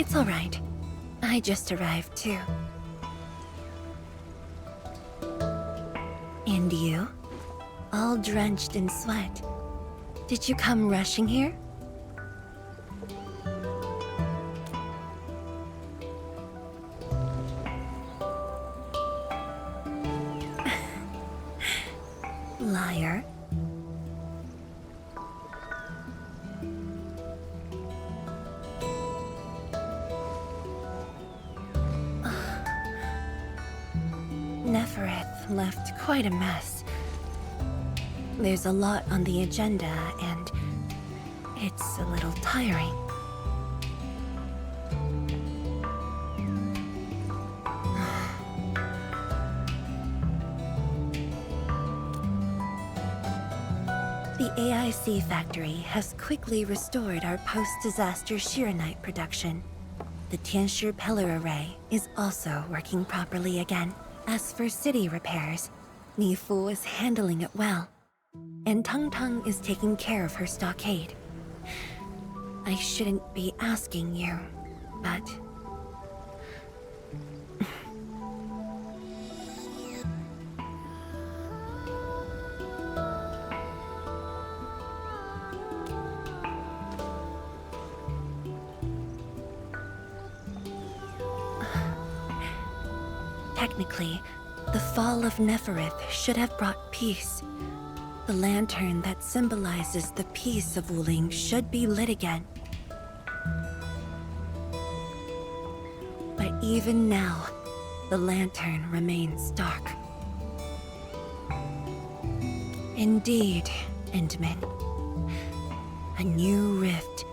It's all right. I just arrived too. And you? All drenched in sweat. Did you come rushing here? Liar. Nefereth left quite a mess. There's a lot on the agenda, and it's a little tiring. The AIC factory has quickly restored our post-disaster Shiranite production. The Tianshi pillar array is also working properly again. As for city repairs, Nifu is handling it well, and Tung Tung is taking care of her stockade. I shouldn't be asking you, but... Technically, the fall of Nefereth should have brought peace. The lantern that symbolizes the peace of Wuling should be lit again. But even now, the lantern remains dark. Indeed, Endman. A new rift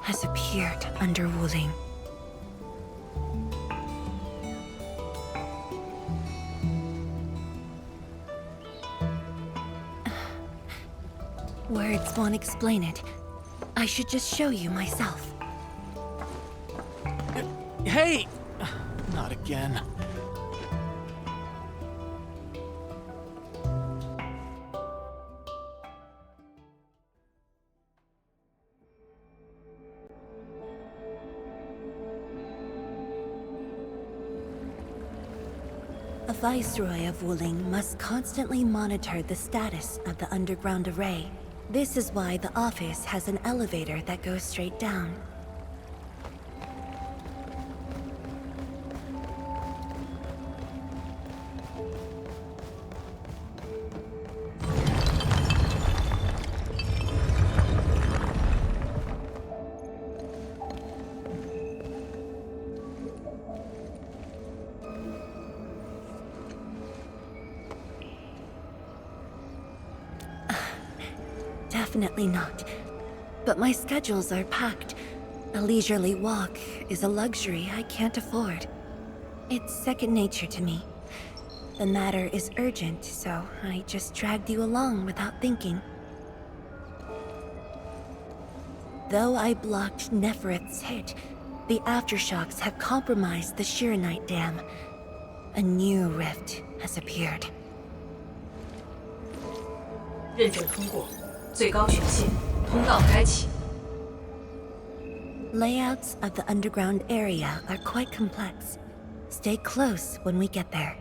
has appeared under Wuling. Words won't explain it. I should just show you myself. Hey! Not again. A viceroy of Wuling must constantly monitor the status of the underground array. This is why the office has an elevator that goes straight down. Definitely not. But my schedules are packed. A leisurely walk is a luxury I can't afford. It's second nature to me. The matter is urgent, so I just dragged you along without thinking. Though I blocked Nefereth's hit, the aftershocks have compromised the Shiranite Dam. A new rift has appeared. 认证通过。 最高权限，通道开启。 Layouts of the underground area are quite complex. Stay close when we get there.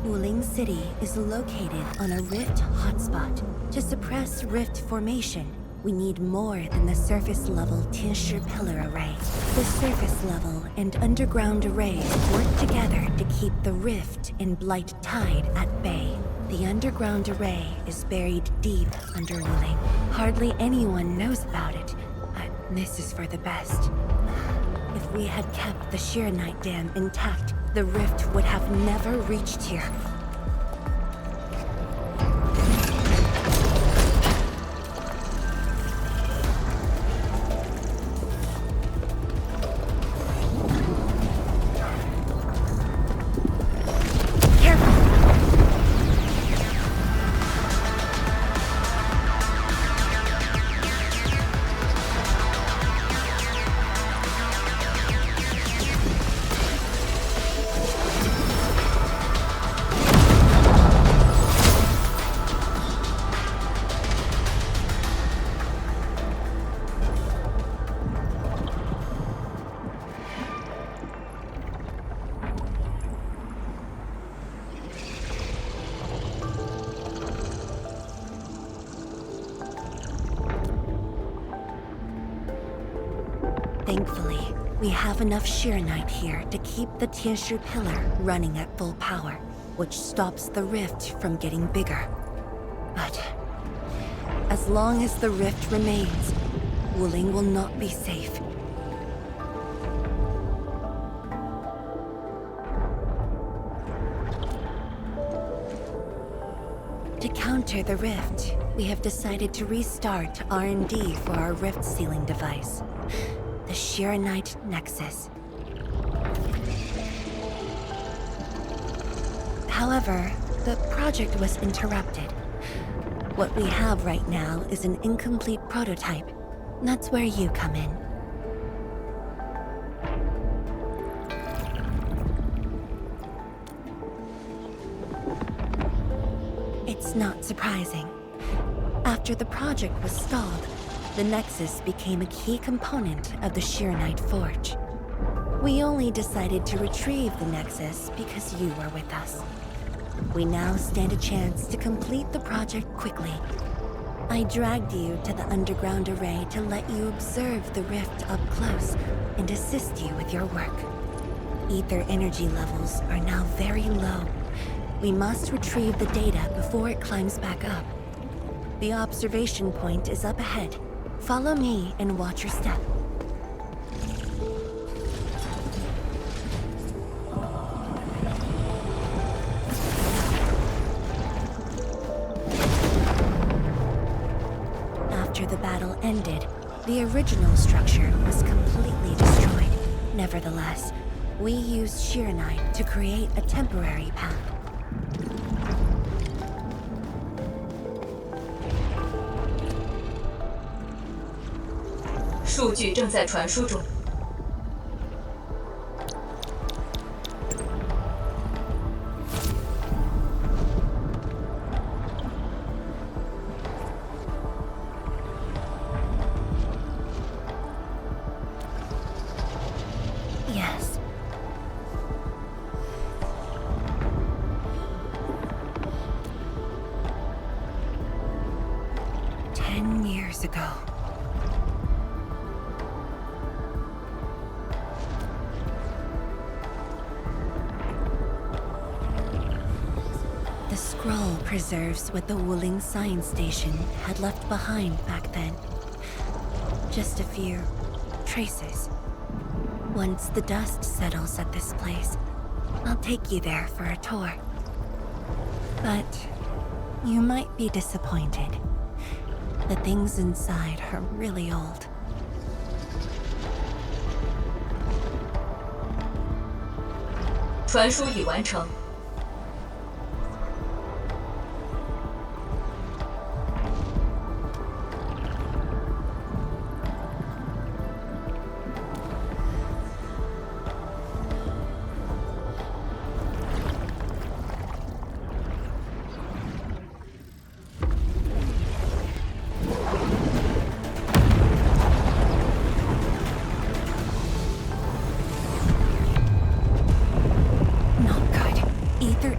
Wuling City is located on a rift hotspot. To suppress rift formation, we need more than the surface-level Tianshi pillar array. The surface-level and underground arrays work together to keep the rift and Blight Tide at bay. The underground array is buried deep under Wuling. Hardly anyone knows about it, but this is for the best. If we had kept the Shiranite Dam intact, the rift would have never reached here. We have enough Shiranite here to keep the Tianshu pillar running at full power, which stops the rift from getting bigger. But as long as the rift remains, Wuling will not be safe. To counter the rift, we have decided to restart R&D for our rift sealing device, the Shiranite Nexus. However, the project was interrupted. What we have right now is an incomplete prototype. That's where you come in. It's not surprising. After the project was stalled, the Nexus became a key component of the Shiranite Forge. We only decided to retrieve the Nexus because you were with us. We now stand a chance to complete the project quickly. I dragged you to the underground array to let you observe the rift up close and assist you with your work. Ether energy levels are now very low. We must retrieve the data before it climbs back up. The observation point is up ahead. Follow me and watch your step. After the battle ended, the original structure was completely destroyed. Nevertheless, we used Shiranite to create a temporary path. 数据正在传输中。Yes. Years ago. The scroll preserves what the Wuling science station had left behind back then. Just a few traces. Once the dust settles at this place, I'll take you there for a tour. But you might be disappointed. The things inside are really old. 传输已完成。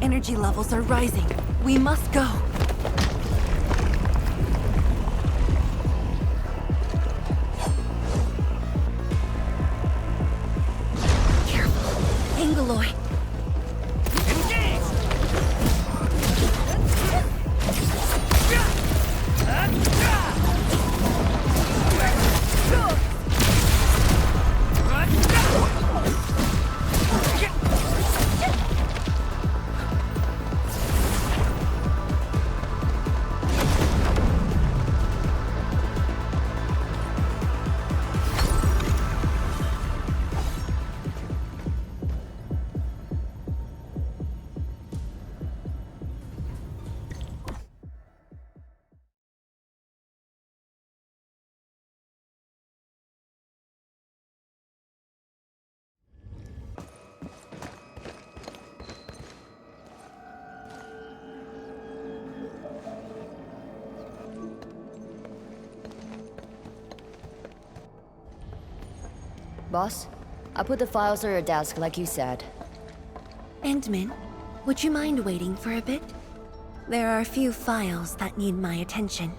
Energy levels are rising. We must go. Careful. Angoloy. Boss, I put the files on your desk like you said. Endman, would you mind waiting for a bit? There are a few files that need my attention.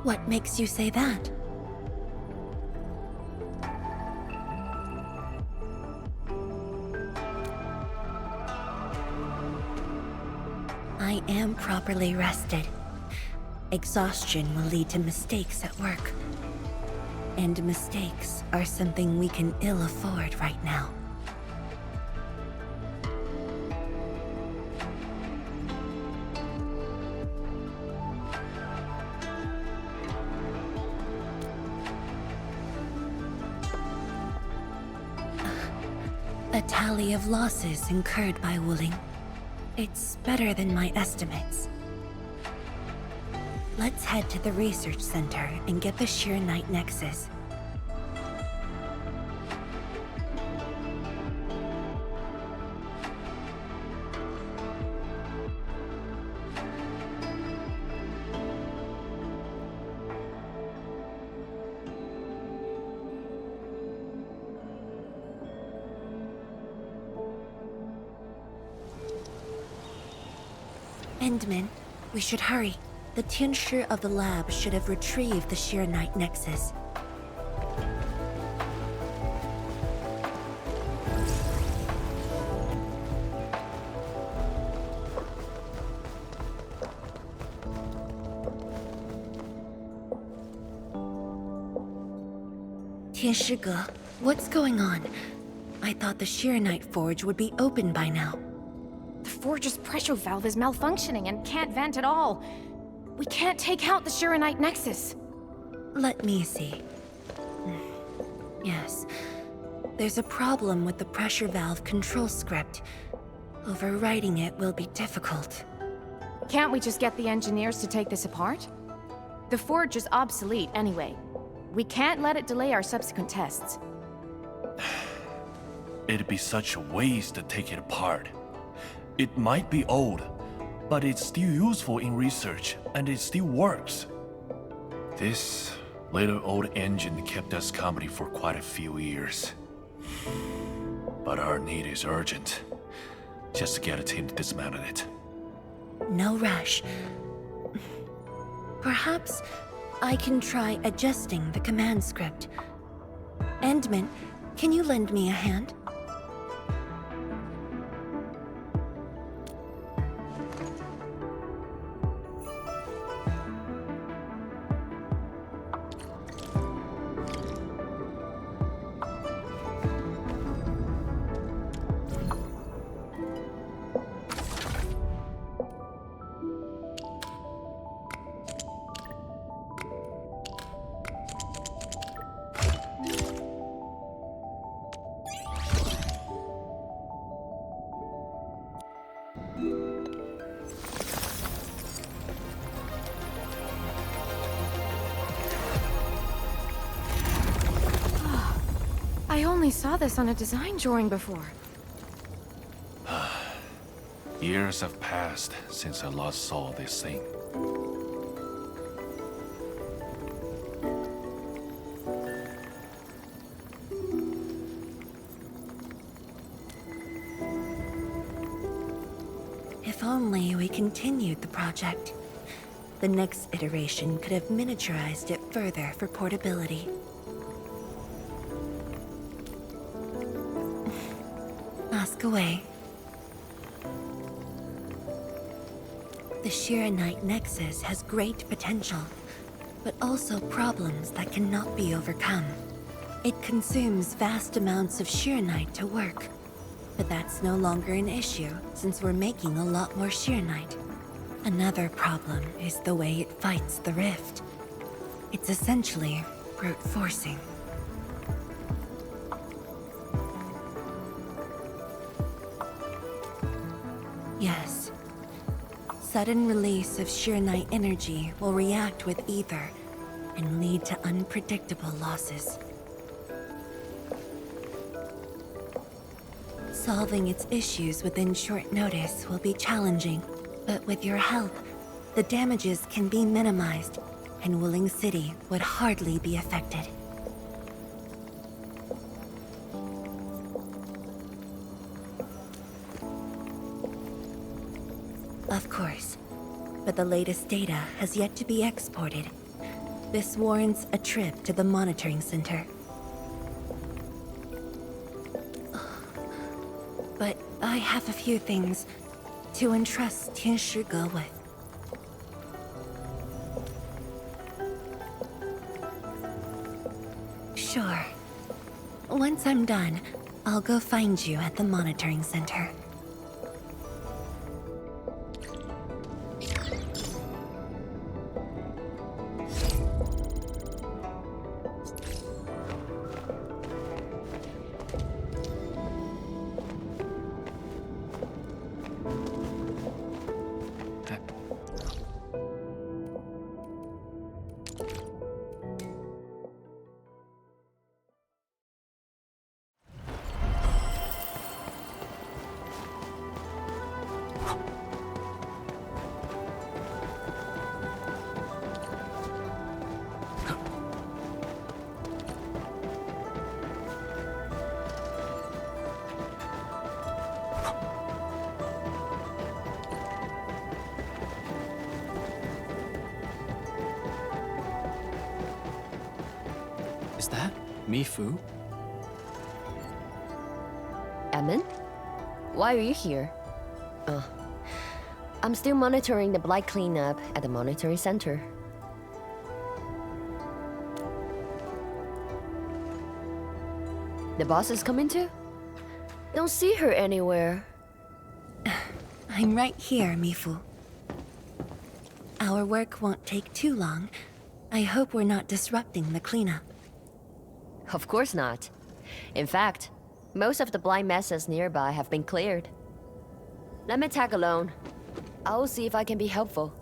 What makes you say that? I am properly rested. Exhaustion will lead to mistakes at work. And mistakes are something we can ill afford right now. A tally of losses incurred by Wuling. It's better than my estimates. Let's head to the research center and get the Sheer Knight Nexus. Endman, we should hurry. The tincture of the lab should have retrieved the Sheer Knight Nexus. Tianshige, what's going on? I thought the Sheer Knight Forge would be open by now. The forge's pressure valve is malfunctioning and can't vent at all. We can't take out the Shiranite Nexus. Let me see. Yes. There's a problem with the pressure valve control script. Overwriting it will be difficult. Can't we just get the engineers to take this apart? The forge is obsolete anyway. We can't let it delay our subsequent tests. It'd be such a waste to take it apart. It might be old, but it's still useful in research, and it still works. This little old engine kept us company for quite a few years. But our need is urgent. Just to get a team to dismantle it. No rush. Perhaps I can try adjusting the command script. Endman, can you lend me a hand? I only saw this on a design drawing before. Years have passed since I last saw this thing. If only we continued the project. The next iteration could have miniaturized it further for portability. Ask away. The Shiranite Nexus has great potential, but also problems that cannot be overcome. It consumes vast amounts of Shiranite to work, but that's no longer an issue since we're making a lot more Shiranite. Another problem is the way it fights the rift. It's essentially brute forcing. sudden release of sheer night energy will react with ether and lead to unpredictable losses. Solving its issues within short notice will be challenging, but with your help, the damages can be minimized, and Wuling City would hardly be affected. Of course, but the latest data has yet to be exported. This warrants a trip to the monitoring center. But I have a few things to entrust Tianshi with. Sure. Once I'm done, I'll go find you at the monitoring center. Is that Mifu? Emin? Why are you here? I'm still monitoring the blight cleanup at the monitoring center. The boss is coming too? Don't see her anywhere. I'm right here, Mifu. Our work won't take too long. I hope we're not disrupting the cleanup. Of course not. In fact, most of the blight messes nearby have been cleared. Let me tag along. I'll see if I can be helpful.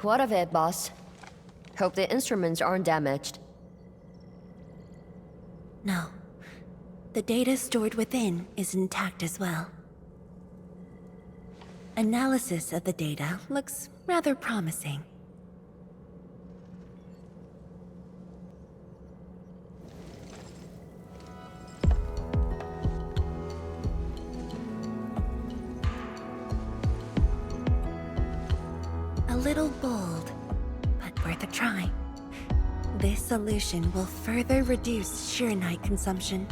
What of it, boss? Hope the instruments aren't damaged. No. The data stored within is intact as well. Analysis of the data looks rather promising. A little bold, but worth a try. This solution will further reduce sheer night consumption.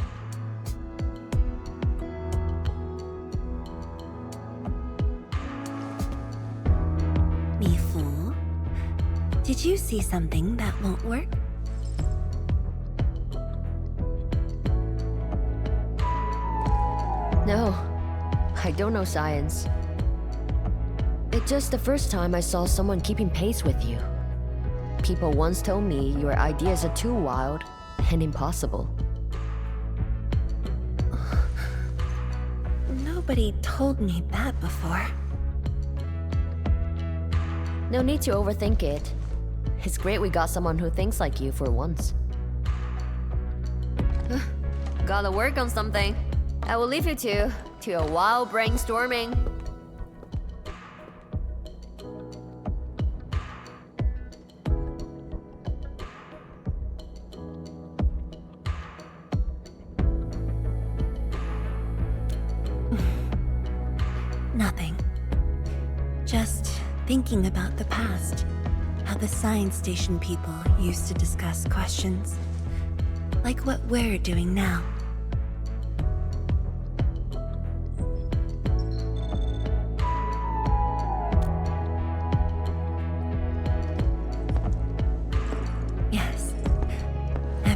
Mifu, did you see something that won't work? No, I don't know science. It's just the first time I saw someone keeping pace with you. People once told me your ideas are too wild and impossible. Nobody told me that before. No need to overthink it. It's great we got someone who thinks like you for once. Gotta work on something. I will leave you to a wild brainstorming. Nothing. Just thinking about the past. How the science station people used to discuss questions. Like what we're doing now.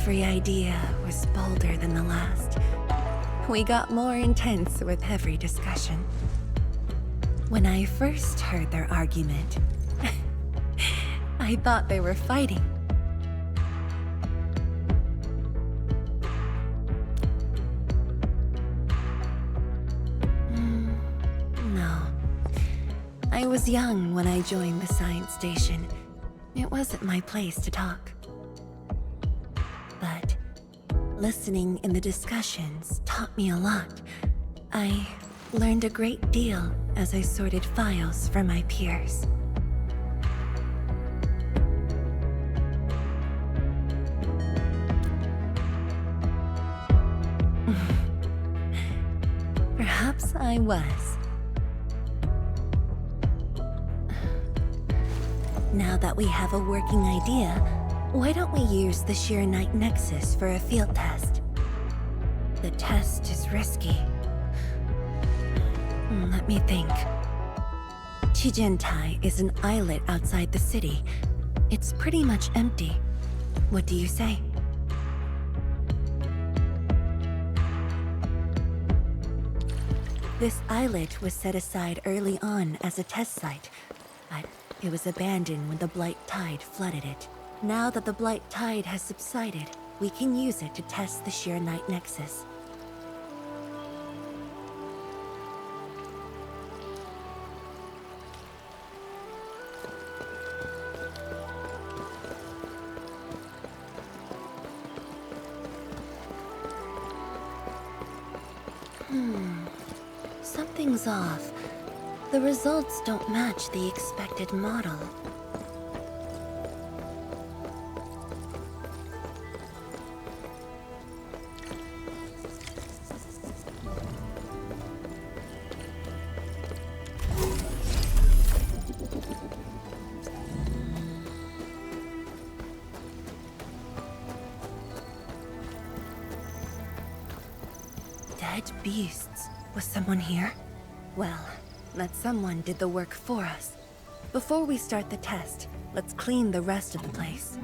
Every idea was bolder than the last. We got more intense with every discussion. When I first heard their argument, I thought they were fighting. No. I was young when I joined the science station. It wasn't my place to talk. But listening in the discussions taught me a lot. I learned a great deal as I sorted files for my peers. Perhaps I was. Now that we have a working idea, why don't we use the Sheer Night Nexus for a field test? The test is risky. Let me think. Chijentai is an islet outside the city. It's pretty much empty. What do you say? This islet was set aside early on as a test site, but it was abandoned when the Blight Tide flooded it. Now that the Blight Tide has subsided, we can use it to test the Sheer Night Nexus. Something's off. The results don't match the expected model. Dead beasts. Was someone here? Well, that someone did the work for us. Before we start the test, let's clean the rest of the place.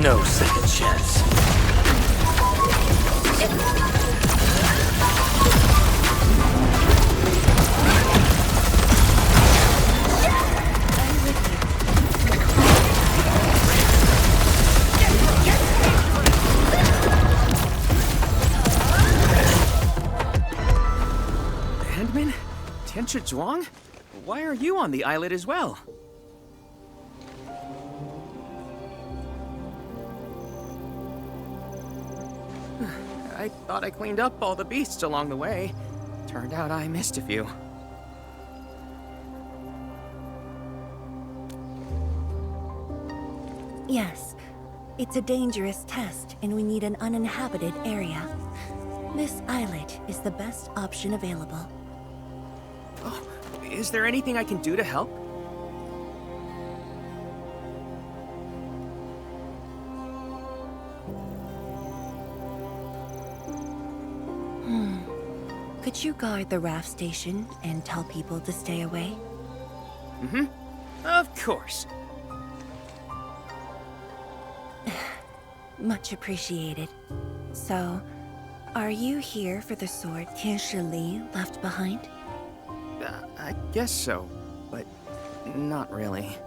No second chance. Handman? Tensha Zhuang? Why are you on the islet as well? I thought I cleaned up all the beasts along the way. Turned out I missed a few. Yes. It's a dangerous test, and we need an uninhabited area. This islet is the best option available. Oh, is there anything I can do to help? Could you guard the raft station and tell people to stay away? Mm-hmm. Of course. Much appreciated. So, are you here for the sword Tianshi Li left behind? I guess so, but not really.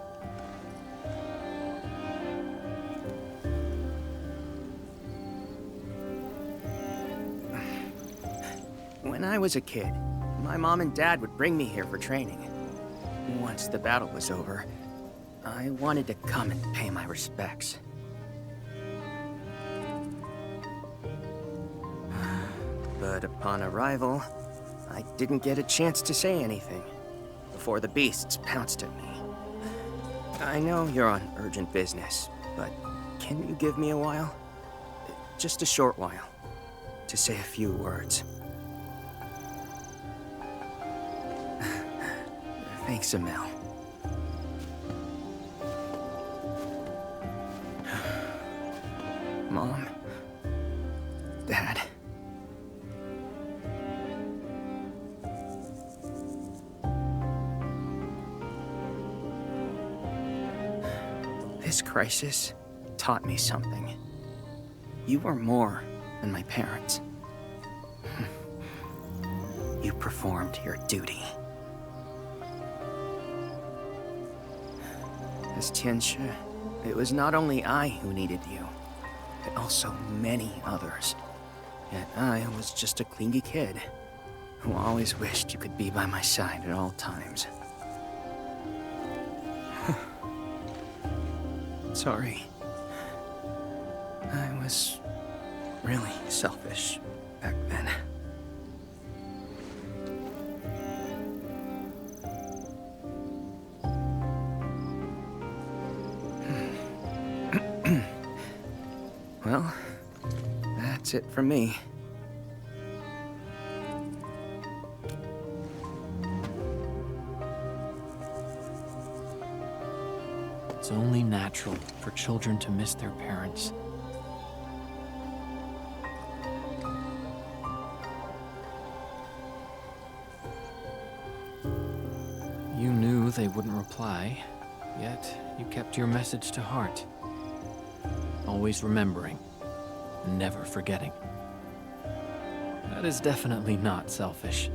When I was a kid, my mom and dad would bring me here for training. Once the battle was over, I wanted to come and pay my respects. But upon arrival, I didn't get a chance to say anything before the beasts pounced at me. I know you're on urgent business, but can you give me a while? Just a short while, to say a few words. Thanks, Emil. This crisis taught me something. You were more than my parents. You performed your duty. As Tianshi, it was not only I who needed you, but also many others. Yet I was just a clingy kid who always wished you could be by my side at all times. Sorry. I was really selfish back then. Well, that's it from me. It's only natural for children to miss their parents. You knew they wouldn't reply, yet you kept your message to heart. Always remembering, never forgetting. That is definitely not selfish.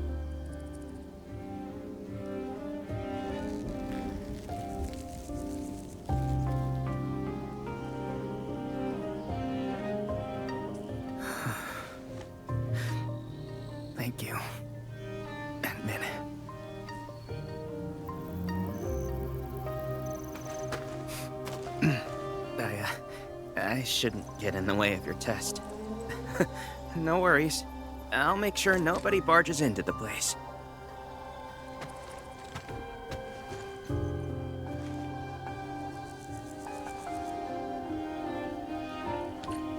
Thank you, Admin. I shouldn't get in the way of your test. No worries. I'll make sure nobody barges into the place.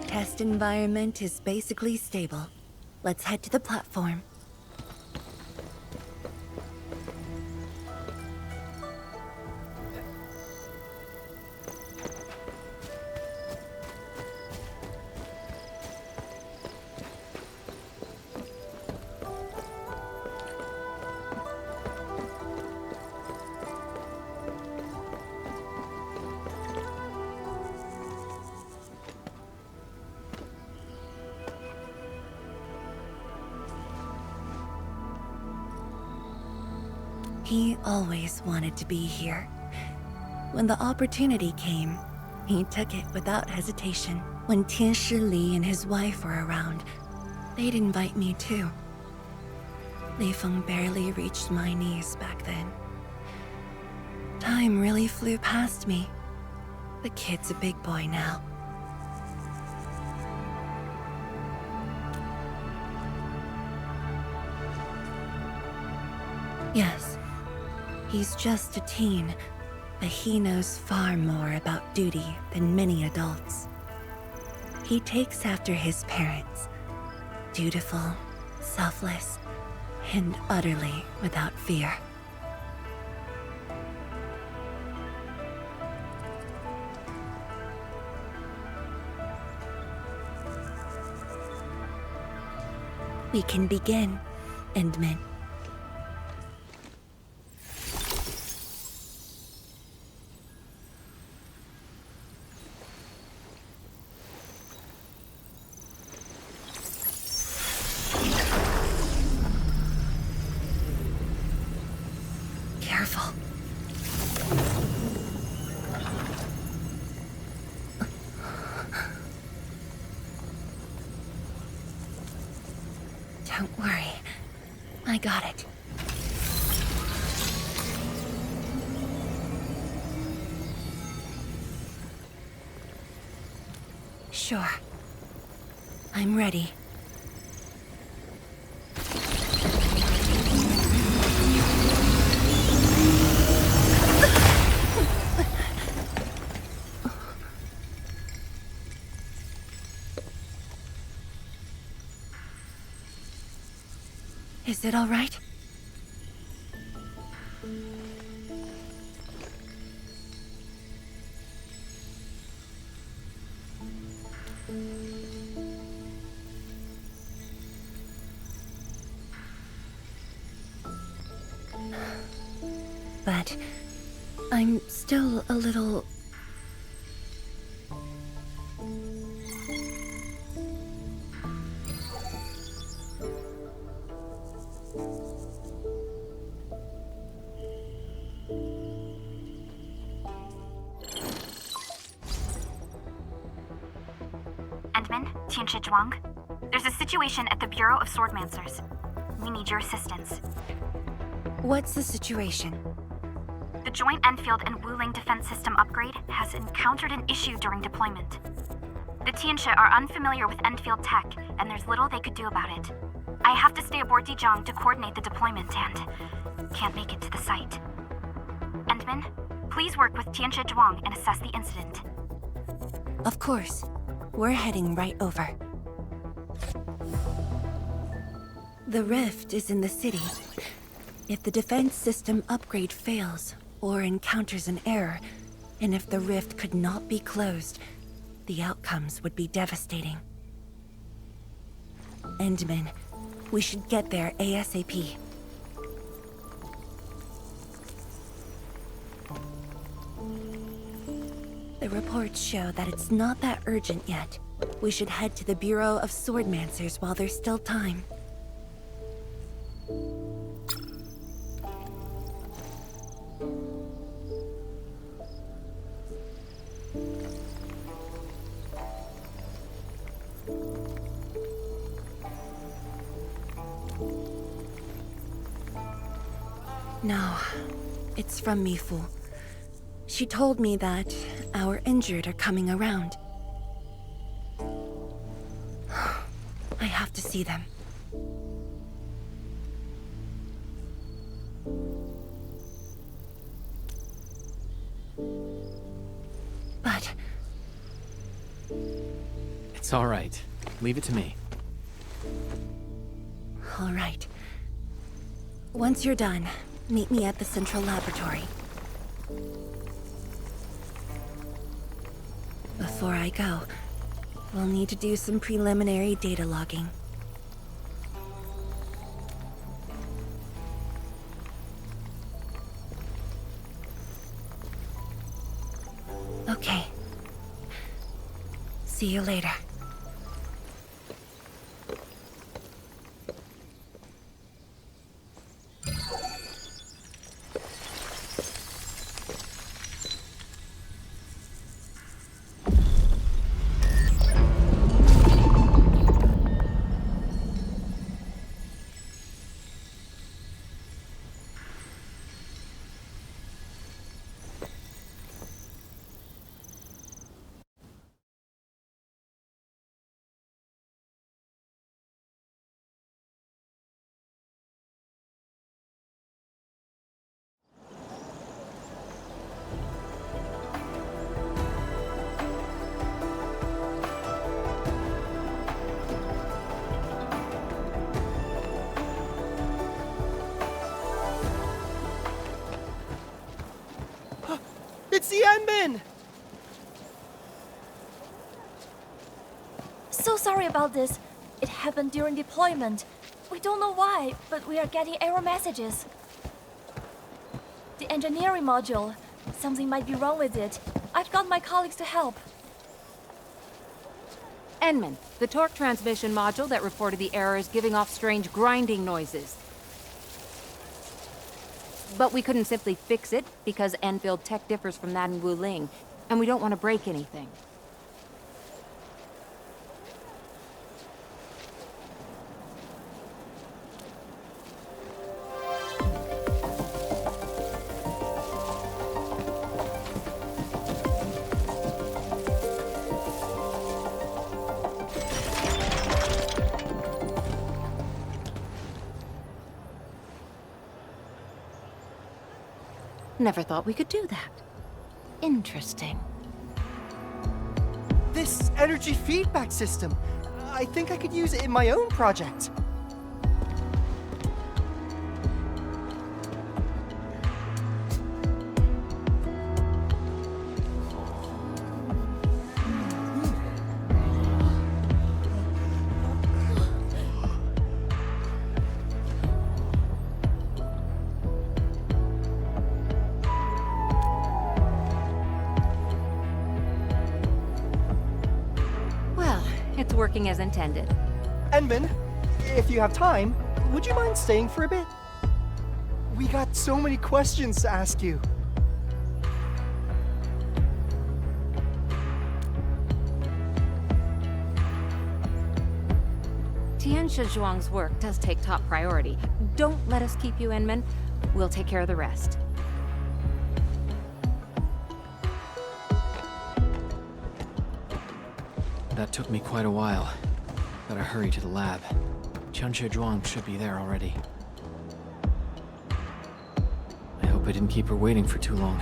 Test environment is basically stable. Let's head to the platform. He always wanted to be here. When the opportunity came, he took it without hesitation. When Tianshi Li and his wife were around, they'd invite me too. Li Feng barely reached my knees back then. Time really flew past me. The kid's a big boy now. Yes. He's just a teen, but he knows far more about duty than many adults. He takes after his parents, dutiful, selfless, and utterly without fear. We can begin, Endman. Careful. Don't worry. I got it. Sure. I'm ready. Is it all right? But I'm still a little Endman, Tianshi Zhuang. There's a situation at the Bureau of Swordmancers. We need your assistance. What's the situation? The joint Endfield and Wuling defense system upgrade has encountered an issue during deployment. The Tianshi are unfamiliar with Endfield tech, and there's little they could do about it. I have to stay aboard Dijiang to coordinate the deployment and can't make it to the site. Endman, please work with Tianshi Zhuang and assess the incident. Of course. We're heading right over. The rift is in the city. If the defense system upgrade fails, or encounters an error, and if the rift could not be closed, the outcomes would be devastating. Endman, we should get there ASAP. The reports show that it's not that urgent yet. We should head to the Bureau of Swordmancers while there's still time. No, it's from Mifu. She told me that our injured are coming around. I have to see them. But... It's all right. Leave it to me. all right. Once you're done, meet me at the central laboratory. Before I go, we'll need to do some preliminary data logging. Okay. See you later. It's the Endman! So sorry about this. It happened during deployment. We don't know why, but we are getting error messages. The engineering module. Something might be wrong with it. I've got my colleagues to help. Endman, the torque transmission module that reported the error is giving off strange grinding noises. But we couldn't simply fix it because Endfield tech differs from that in Wuling, and we don't want to break anything. Never thought we could do that. Interesting. This energy feedback system. I think I could use it in my own project. It's working as intended. Endman, if you have time, would you mind staying for a bit? We got so many questions to ask you. Qianshi Zhuang's work does take top priority. Don't let us keep you, Inman. We'll take care of the rest. That took me quite a while. Gotta hurry to the lab. Qianshi Zhuang should be there already. I hope I didn't keep her waiting for too long.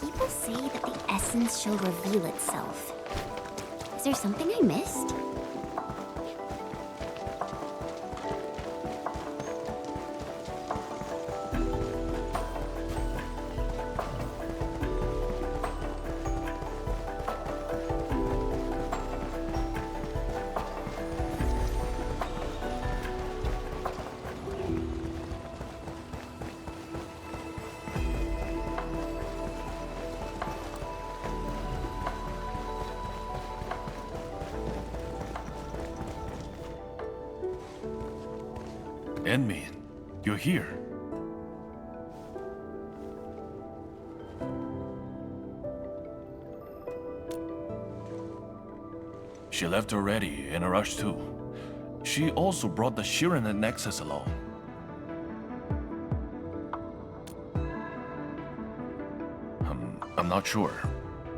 People say that the essence shall reveal itself. Is there something I missed? Enmin, you're here. She left already, in a rush too. She also brought the Shiren and Nexus along. I'm not sure.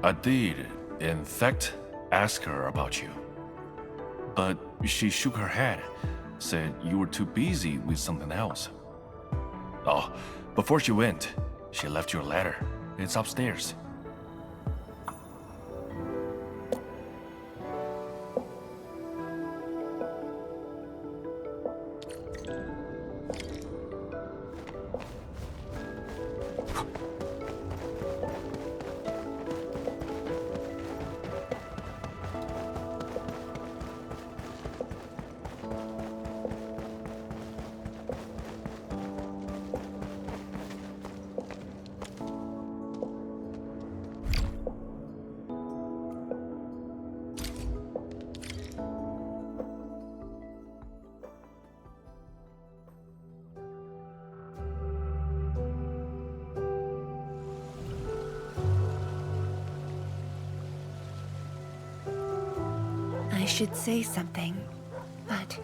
I did, in fact, ask her about you. But she shook her head, said you were too busy with something else. Oh, before she went, she left you a letter. It's upstairs. I should say something, but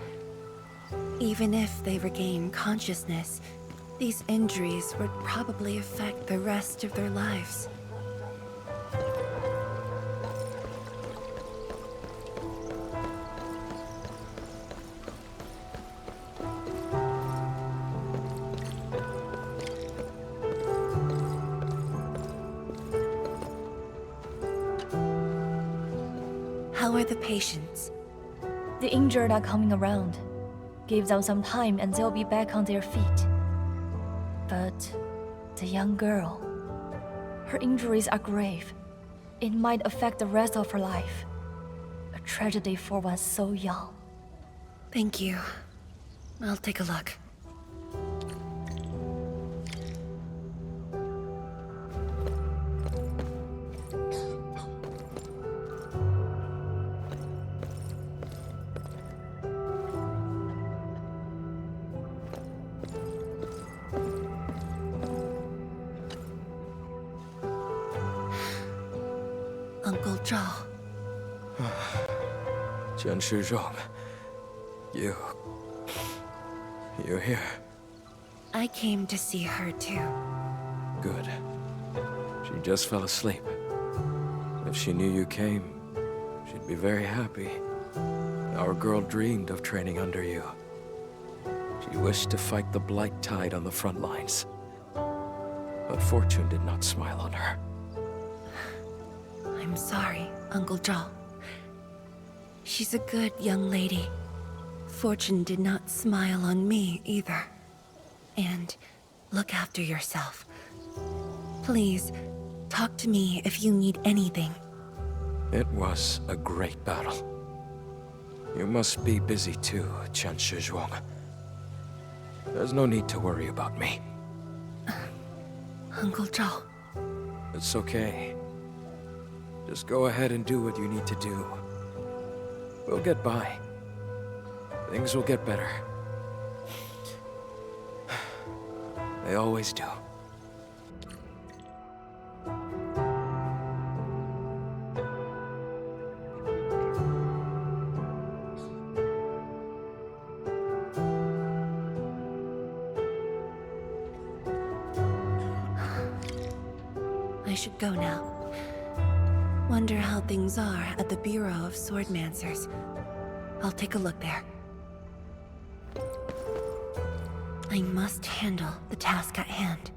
even if they regain consciousness, these injuries would probably affect the rest of their lives. How are the patients? The injured are coming around. Give them some time and they'll be back on their feet. But the young girl, her injuries are grave. It might affect the rest of her life. A tragedy for one so young. Thank you. I'll take a look. Uncle Zhao. Qianshi Zhuang, you're here. I came to see her too. Good. She just fell asleep. If she knew you came, she'd be very happy. Our girl dreamed of training under you. She wished to fight the blight tide on the front lines. But fortune did not smile on her. I'm sorry, Uncle Zhao. She's a good young lady. Fortune did not smile on me either. And look after yourself. Please, talk to me if you need anything. It was a great battle. You must be busy too, Qianshi Zhuang. There's no need to worry about me. Uncle Zhao. It's okay. Just go ahead and do what you need to do. We'll get by. Things will get better. They always do. I should go now. Wonder how things are at the Bureau of Swordmancers. I'll take a look there. I must handle the task at hand.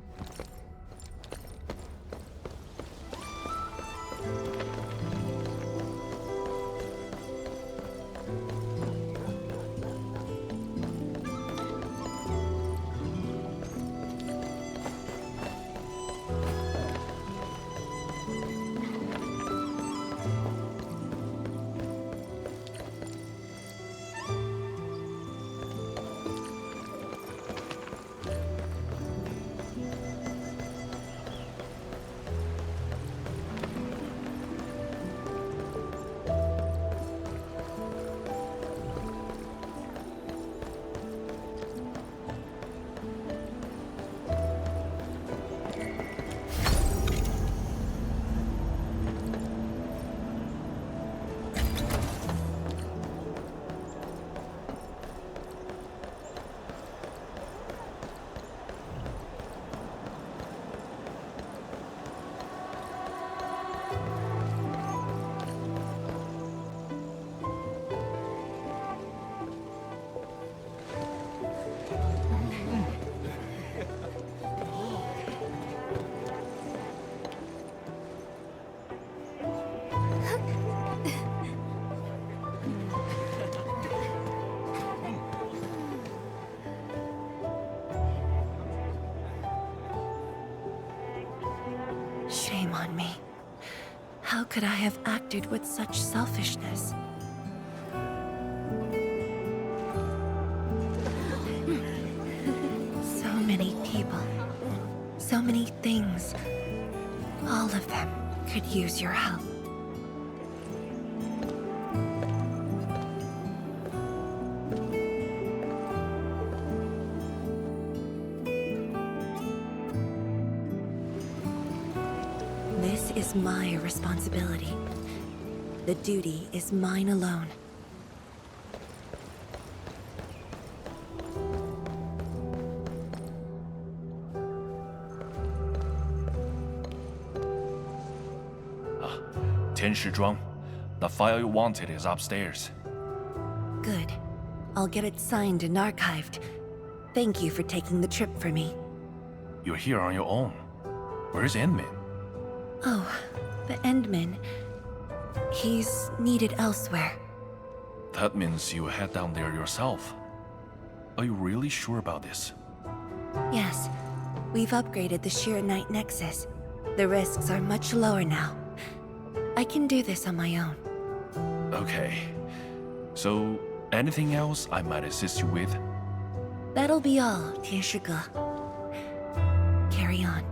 Shame on me. How could I have acted with such selfishness? So many people, so many things. All of them could use your help. This is my responsibility. The duty is mine alone. Zhuang, the file you wanted is upstairs. Good. I'll get it signed and archived. Thank you for taking the trip for me. You're here on your own. Where's Endmin? Oh, the Endman. He's needed elsewhere. That means you head down there yourself. Are you really sure about this? Yes. We've upgraded the Sheer Knight Nexus. The risks are much lower now. I can do this on my own. Okay. So, anything else I might assist you with? That'll be all, Tianshige. Carry on.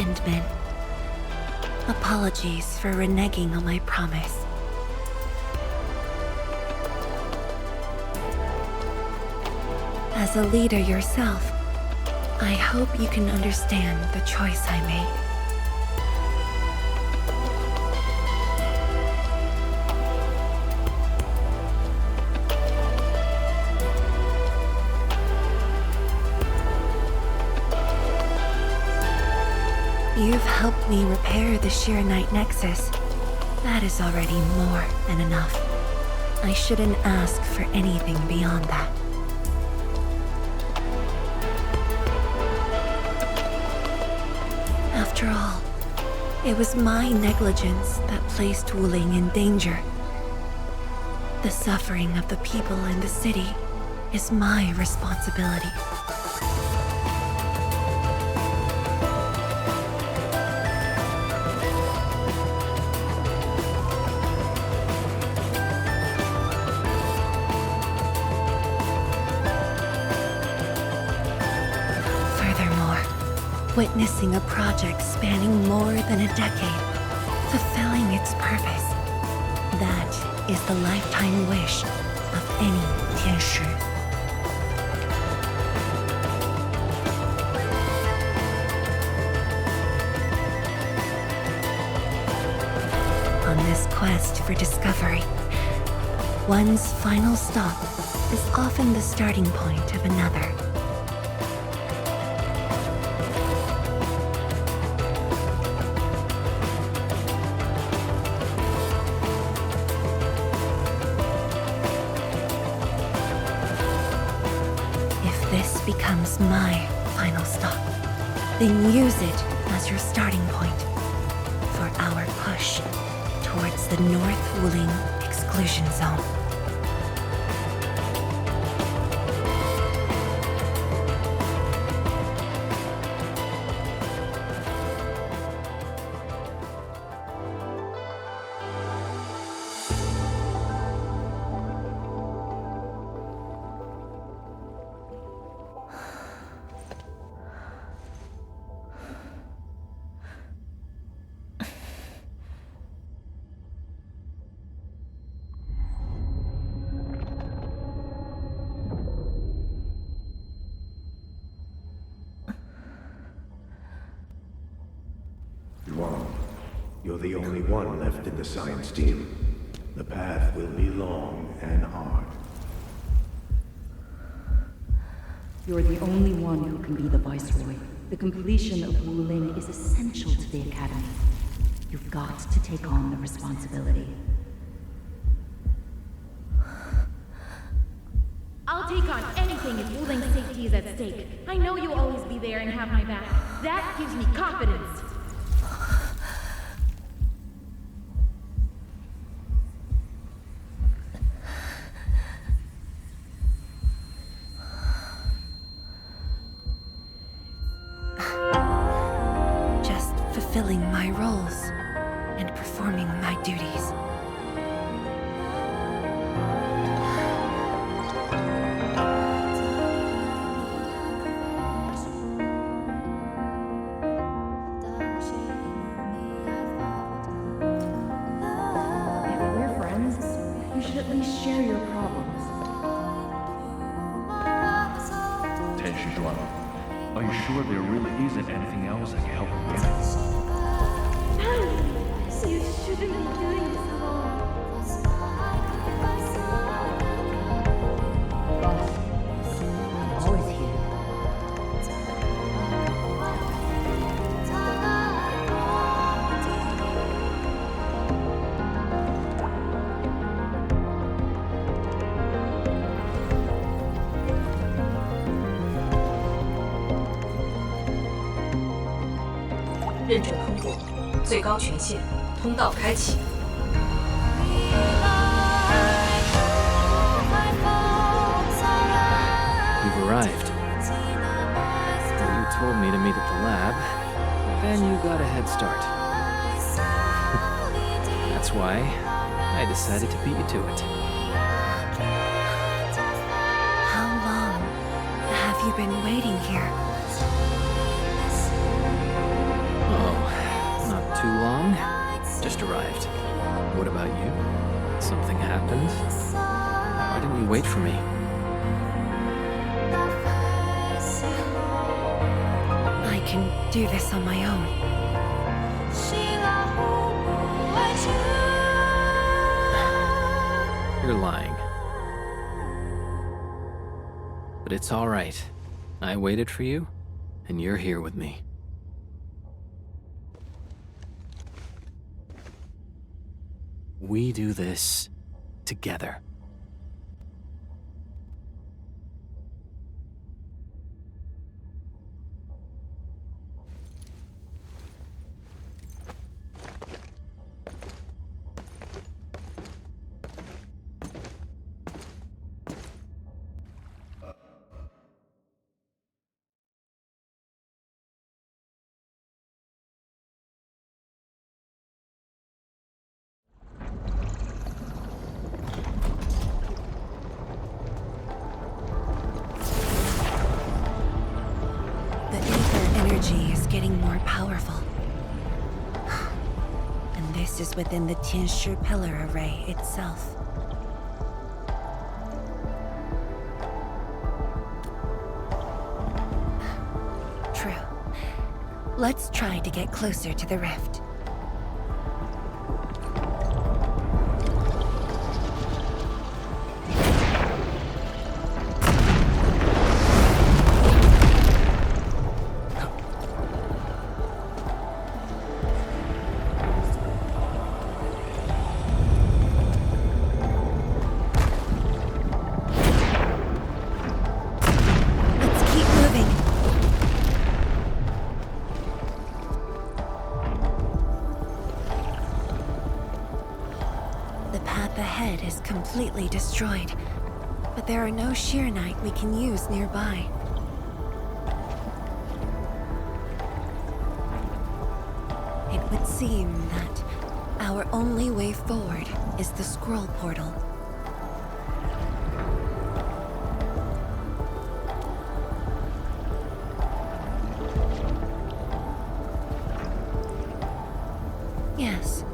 Endman. Apologies for reneging on my promise. As a leader yourself, I hope you can understand the choice I made. You've helped me repair the Shiranite Nexus. That is already more than enough. I shouldn't ask for anything beyond that. After all, it was my negligence that placed Wuling in danger. The suffering of the people in the city is my responsibility. Witnessing a project spanning more than a decade, fulfilling its purpose. That is the lifetime wish of any Tianshi. On this quest for discovery, one's final stop is often the starting point of another. Becomes my final stop. Then use it as your starting point for our push towards the North Wuling exclusion zone. You're the only one left in the science team. The path will be long and hard. You're the only one who can be the Viceroy. The completion of Wuling is essential to the Academy. You've got to take on the responsibility. I'll take on anything if Wuling's safety is at stake. I know you'll always be there and have my back. That gives me confidence. Fulfilling my roles and performing my duties. If we're friends, you should at least share your problems. Tenshi Duan, are you sure there really isn't anything else I can help you with? You shouldn't be doing this alone. I'm always here.认证通过，最高权限，通道开启。You've arrived. You told me to meet at the lab, but then you got a head start. That's why I decided to beat you to it. How long have you been waiting here? Oh, just arrived. What about you? Something happened? Why didn't you wait for me? I can do this on my own. You're lying. But it's all right. I waited for you, and you're here with me. We do this together. Is getting more powerful. And this is within the Tianshi pillar array itself. True. Let's try to get closer to the rift. Completely destroyed, but there are no Sheernite we can use nearby. It would seem that our only way forward is the scroll portal. Yes.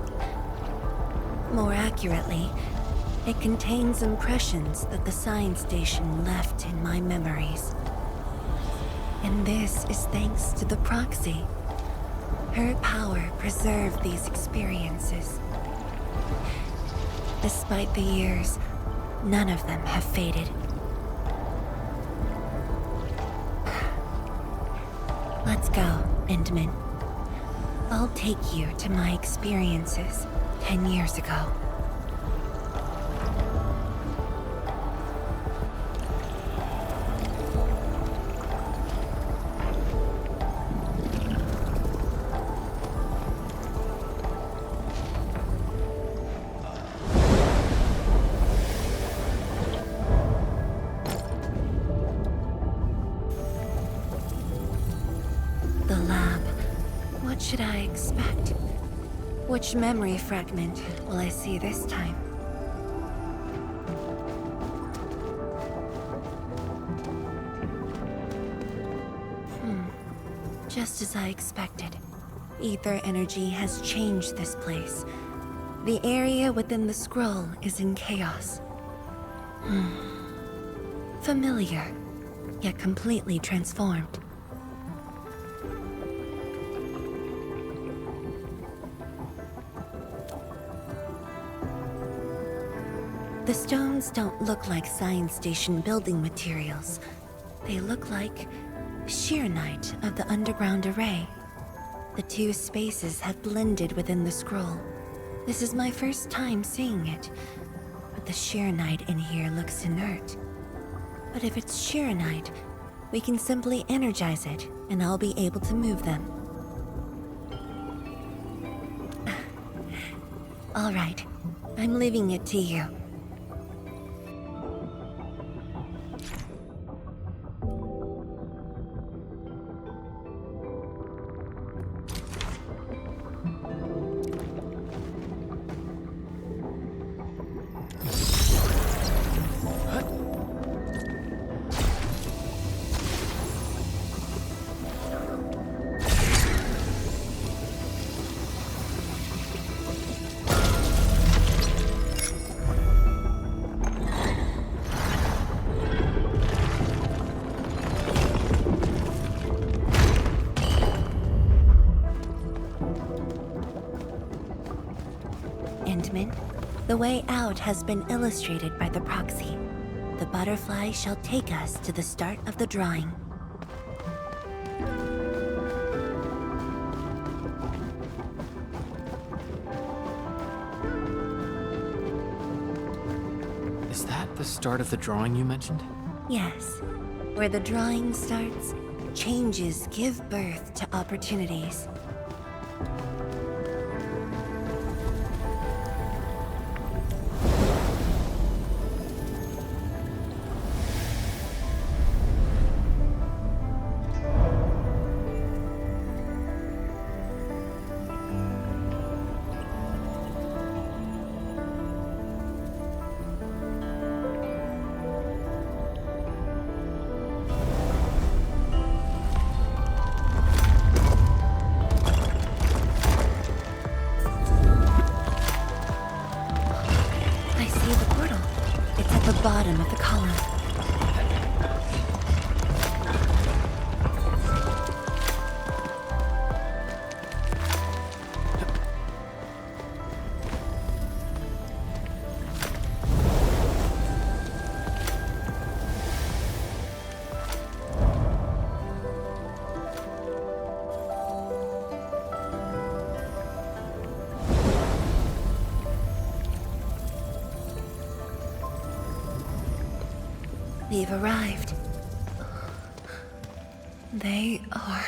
More accurately, it contains impressions that the science station left in my memories. And this is thanks to the proxy. Her power preserved these experiences. Despite the years, none of them have faded. Let's go, Endman. I'll take you to my experiences 10 years ago. What should I expect? Which memory fragment will I see this time? Just as I expected. Ether energy has changed this place. The area within the scroll is in chaos. Familiar, yet completely transformed. The stones don't look like science station building materials. They look like Sheernite of the underground array. The two spaces have blended within the scroll. This is my first time seeing it, but the Sheernite in here looks inert. But if it's Sheernite, we can simply energize it, and I'll be able to move them. All right, I'm leaving it to you. The way out has been illustrated by the proxy. The butterfly shall take us to the start of the drawing. Is that the start of the drawing you mentioned? Yes. Where the drawing starts, changes give birth to opportunities. Bottom of the column. We've arrived. They are...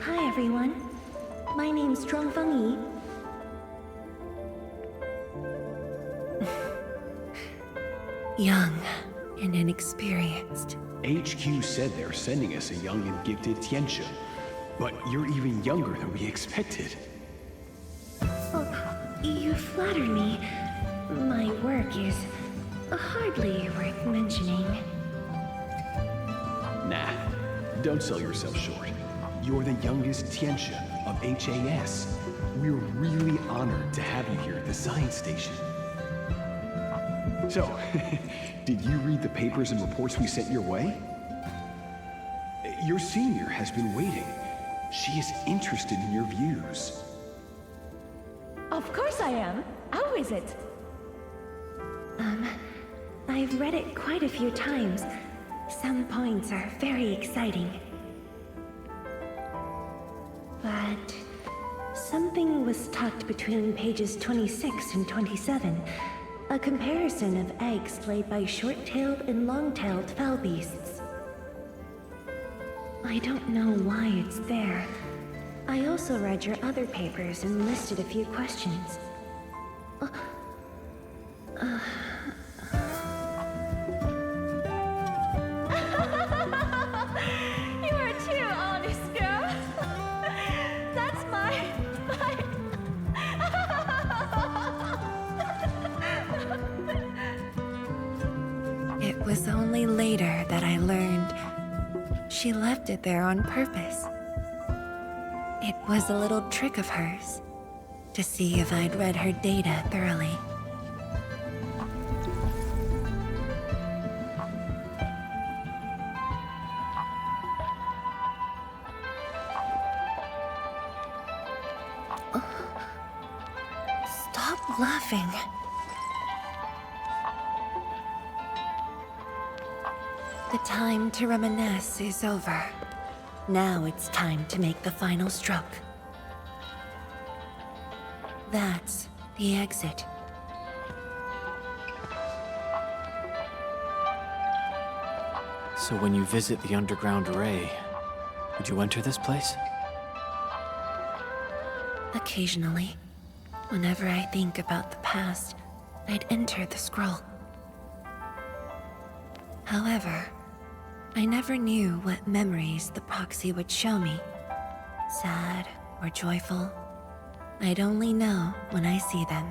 Hi everyone, my name's Zhang Fangyi. Young and inexperienced. HQ said they're sending us a young and gifted Tianxia, but you're even younger than we expected. Oh, you flatter me. My work is hardly worth mentioning. Nah, don't sell yourself short. You're the youngest Tianxia of HAS. We're really honored to have you here at the science station. So, did you read the papers and reports we sent your way? Your senior has been waiting. She is interested in your views. Of course I am. How is it? I've read it quite a few times. Some points are very exciting. But something was tucked between pages 26 and 27. A comparison of eggs laid by short-tailed and long-tailed fowl beasts. I don't know why it's there. I also read your other papers and listed a few questions. You are too honest, girl. That's my... It was only later that I learned she left it there on purpose. It was a little trick of hers to see if I'd read her data thoroughly. Stop laughing. The time to reminisce is over. Now it's time to make the final stroke. That's the exit. So when you visit the underground array, would you enter this place? Occasionally, whenever I think about the past, I'd enter the scroll. However, I never knew what memories the proxy would show me. Sad or joyful. I'd only know when I see them.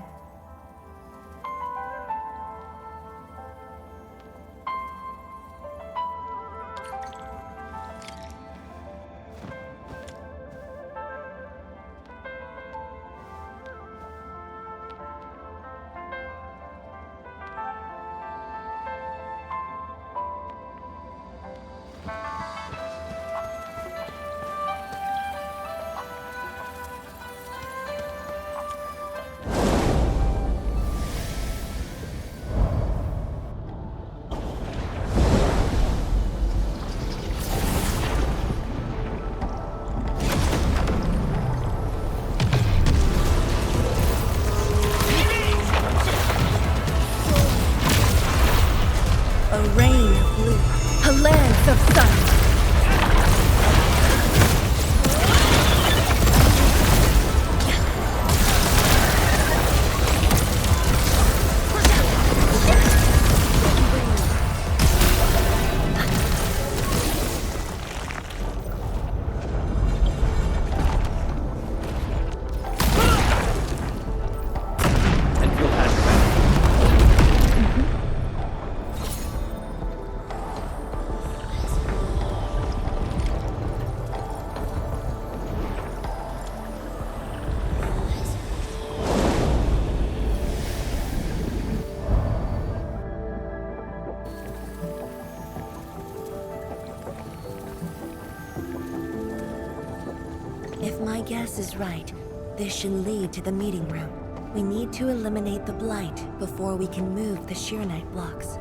If my guess is right, this should lead to the meeting room. We need to eliminate the blight before we can move the Shiranite blocks.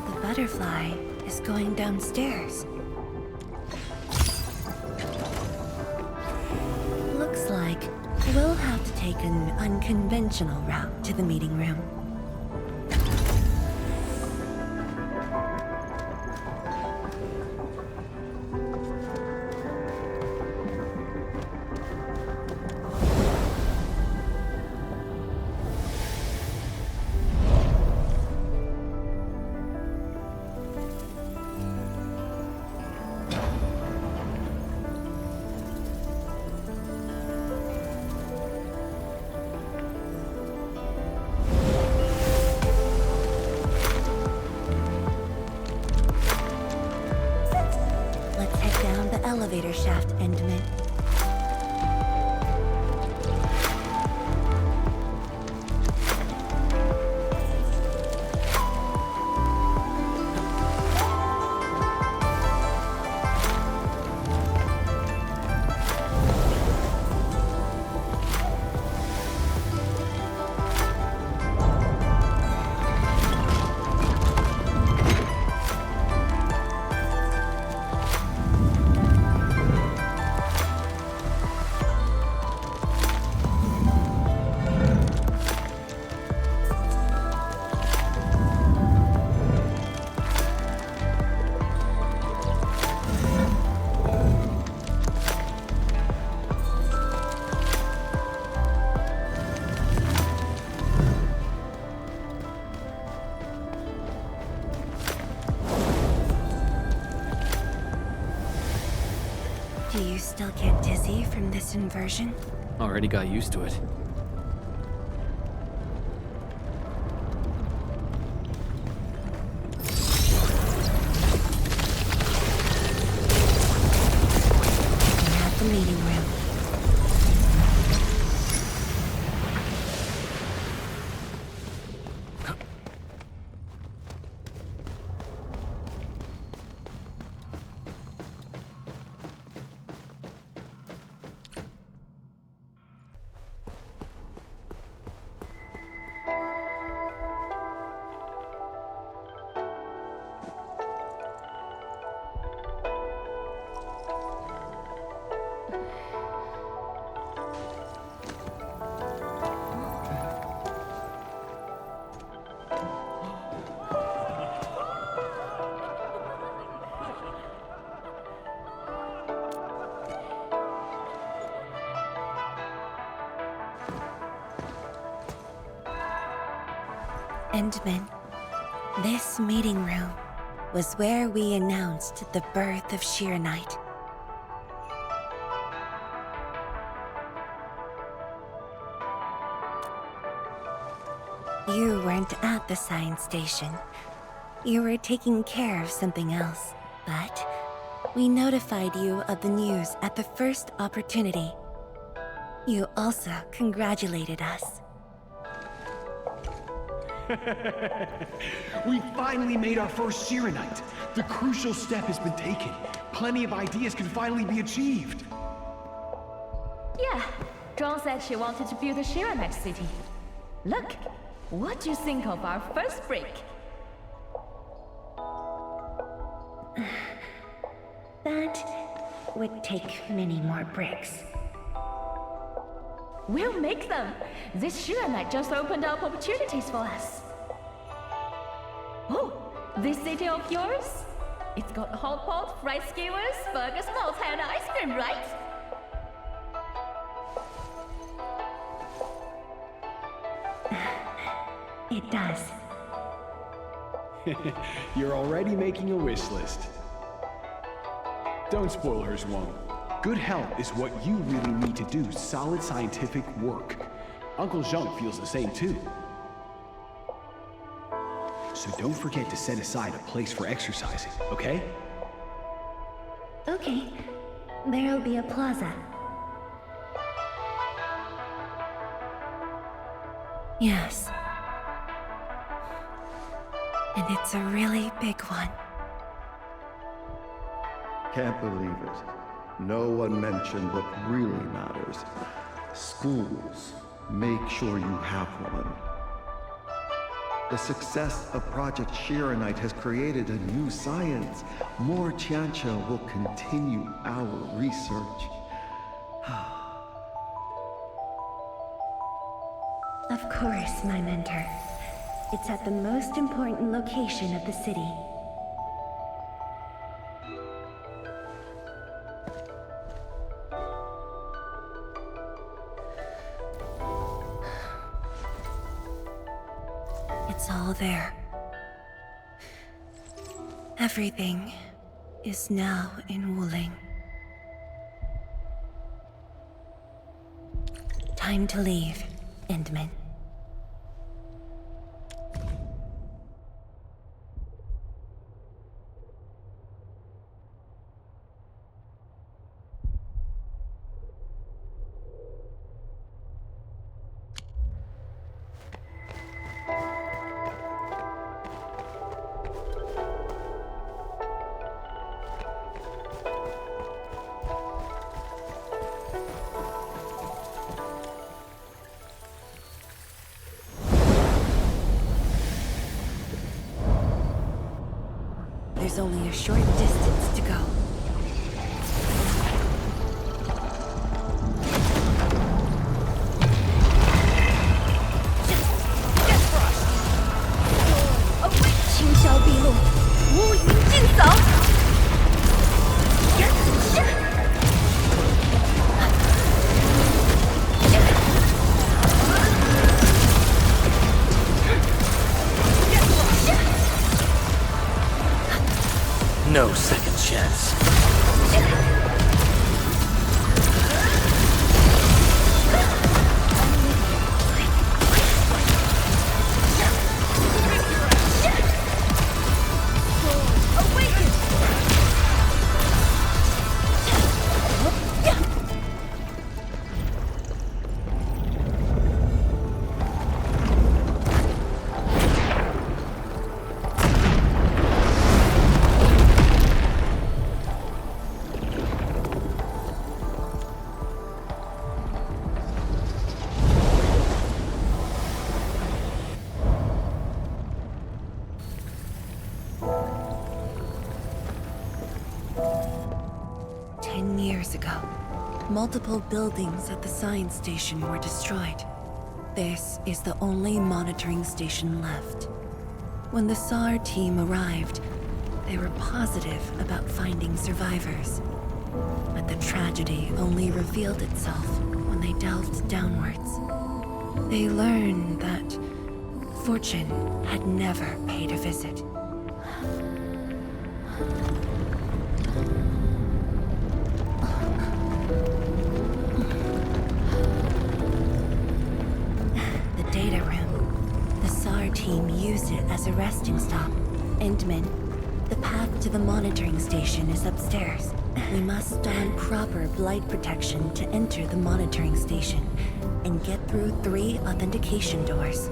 The butterfly is going downstairs. Looks like we'll have to take an unconventional route to the meeting room. Elevator shaft, Endman. Do you still get dizzy from this inversion? Already got used to it. At the meeting room. Endman, this meeting room was where we announced the birth of Shiranite. You weren't at the science station. You were taking care of something else, but we notified you of the news at the first opportunity. You also congratulated us. We finally made our first Shiranite. The crucial step has been taken. Plenty of ideas can finally be achieved. Yeah, Zhang said she wanted to build a Shiranite city. Look, what do you think of our first brick? That would take many more bricks. We'll make them! This Shiranite just opened up opportunities for us. Oh, this city of yours? It's got hot pot, fried skewers, burgers, malt and ice cream, right? It does. You're already making a wish list. Don't spoil her, Zhuang. Good health is what you really need to do solid scientific work. Uncle Zhang feels the same too. So don't forget to set aside a place for exercising, okay? Okay, there'll be a plaza. Yes. And it's a really big one. Can't believe it. No one mentioned what really matters. Schools. Make sure you have one. The success of Project Shiranite has created a new science. More Tiancha will continue our research. Of course, my mentor. It's at the most important location of the city. It's all there. Everything is now in Wuling. Time to leave, Endman. There's only a short distance to go. No second chance. Multiple buildings at the science station were destroyed. This is the only monitoring station left. When the SAR team arrived, they were positive about finding survivors. But the tragedy only revealed itself when they delved downwards. They learned that fortune had never paid a visit. Used it as a resting stop. Endman, the path to the monitoring station is upstairs. We must don proper blight protection to enter the monitoring station and get through 3 authentication doors.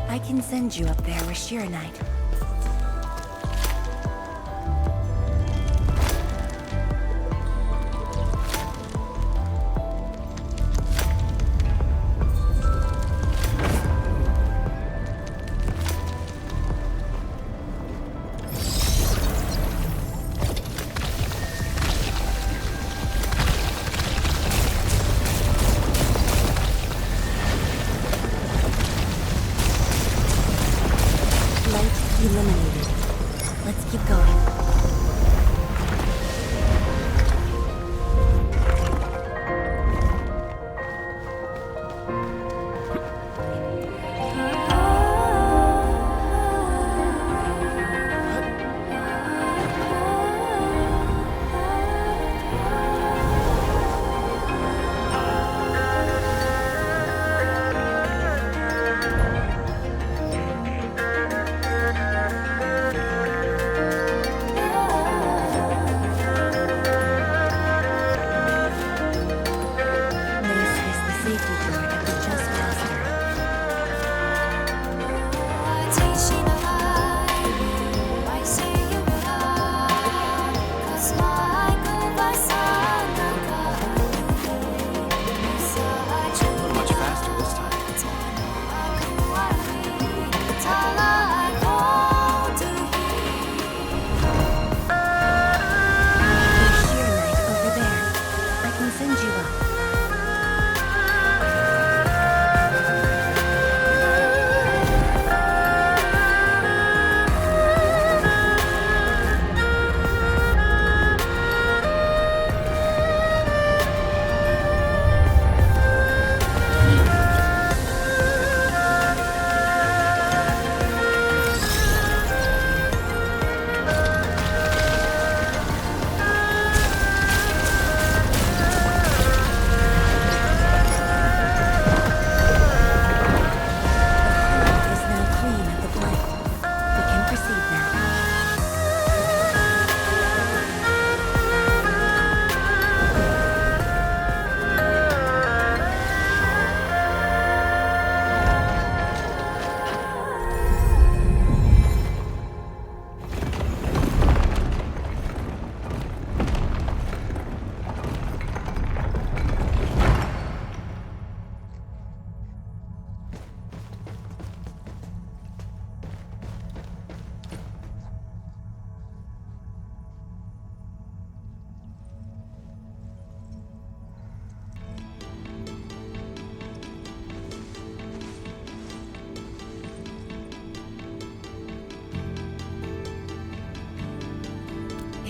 I can send you up there with Shiranite.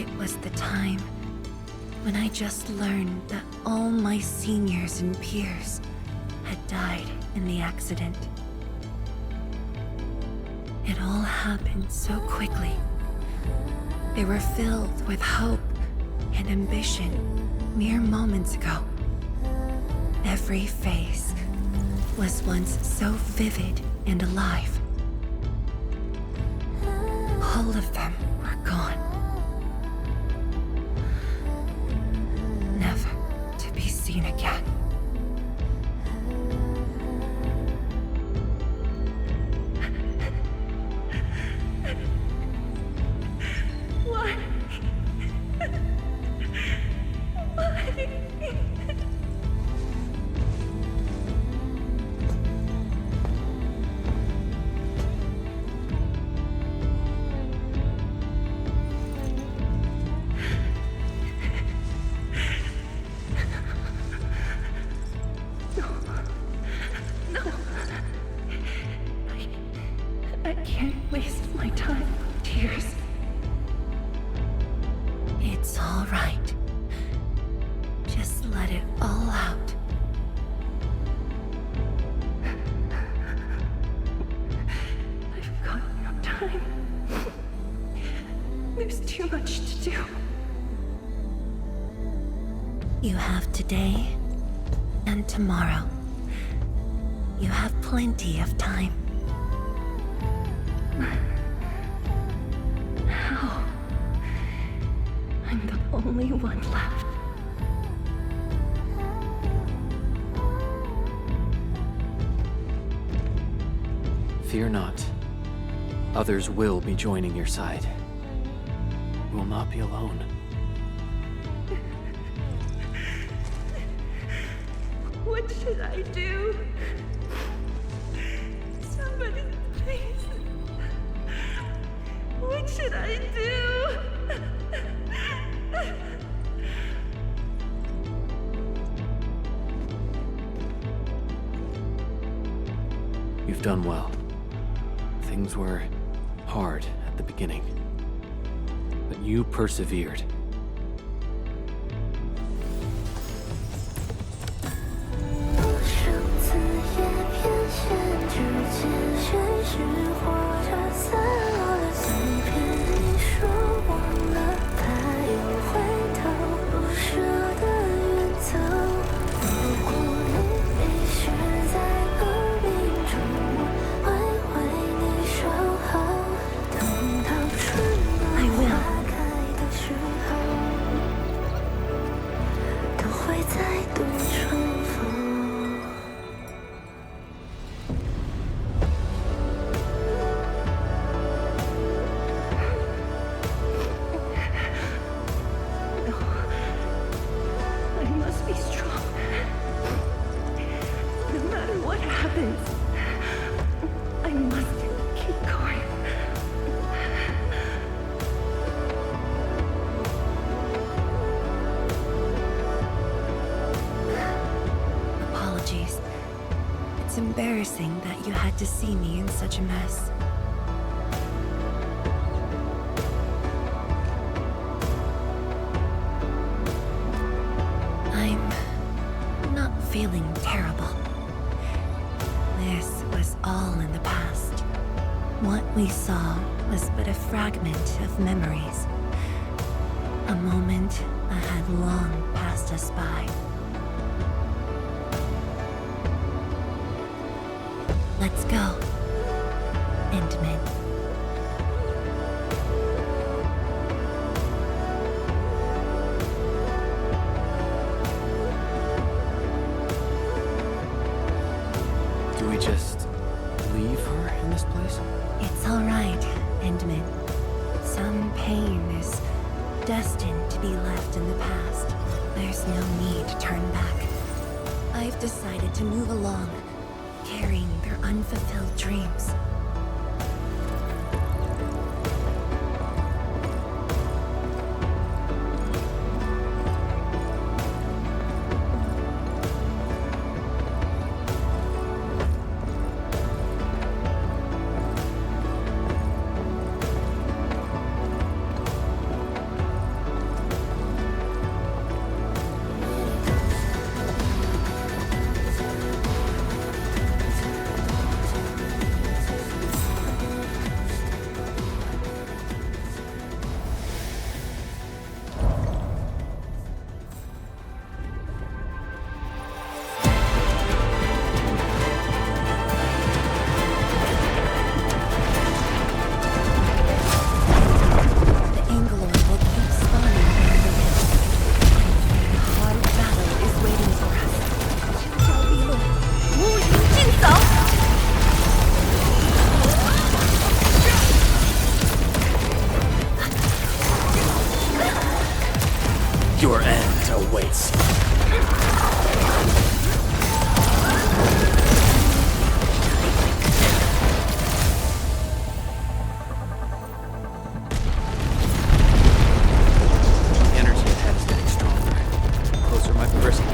It was the time when I just learned that all my seniors and peers had died in the accident. It all happened so quickly. They were filled with hope and ambition mere moments ago. Every face was once so vivid and alive. All of them were gone. Never to be seen again. Why? I can't waste my time with tears. It's all right. Just let it all out. I've got no time. There's too much to do. You have today and tomorrow. You have plenty of time. How? I'm the only one left. Fear not. Others will be joining your side. You will not be alone. What should I do? Somebody, please. What should I do? You've done well. Things were hard at the beginning, but you persevered. It's embarrassing that you had to see me in such a mess. I'm not feeling terrible. This was all in the past. What we saw was but a fragment of memories. A moment that had long passed us by. Let's go, Endman. Do we just leave her in this place? It's all right, Endman. Some pain is destined to be left in the past. There's no need to turn back. I've decided to move along, carrying their unfulfilled dreams. Your end awaits. The energy ahead is getting stronger. Closer might be risky.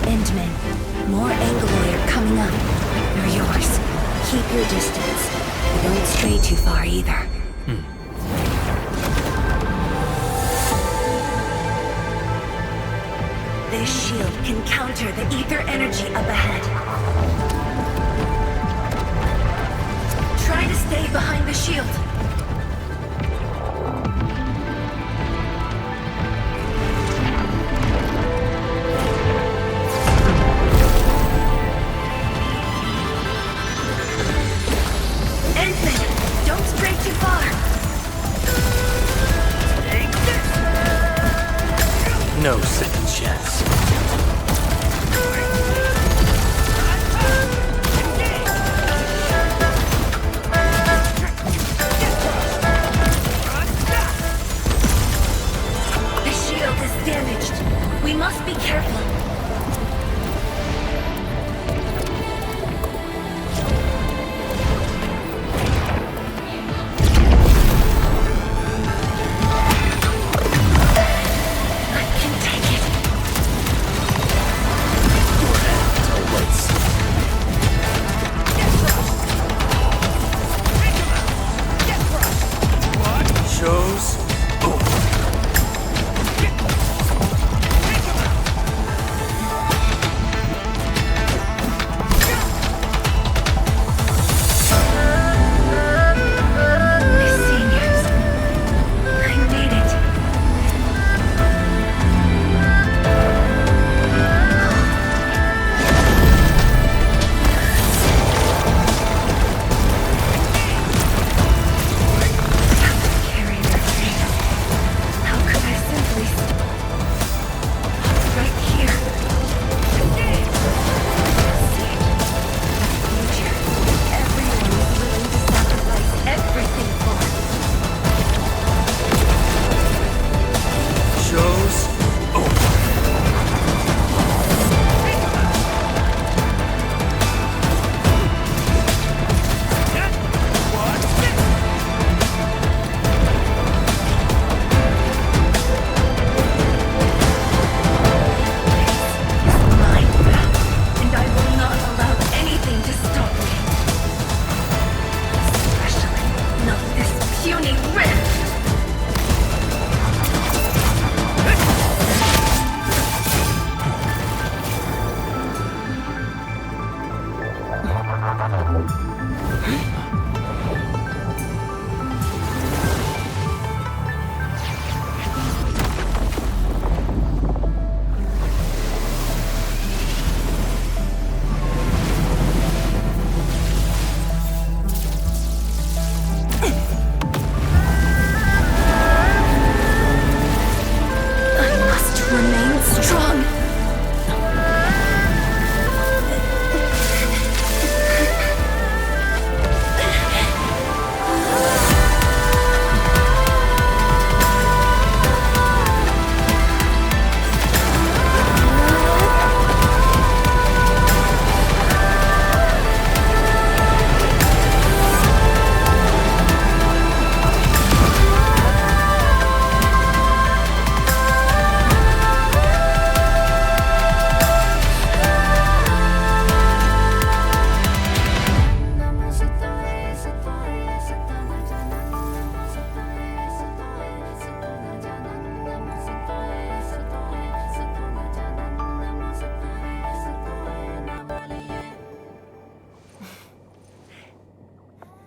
Endman, more Angloid are coming up. They're yours. Keep your distance. But don't stray too far either. This shield can counter the ether energy up ahead. Try to stay behind the shield. Endman, don't stray too far. Take this. No second chance. The shield is damaged. We must be careful.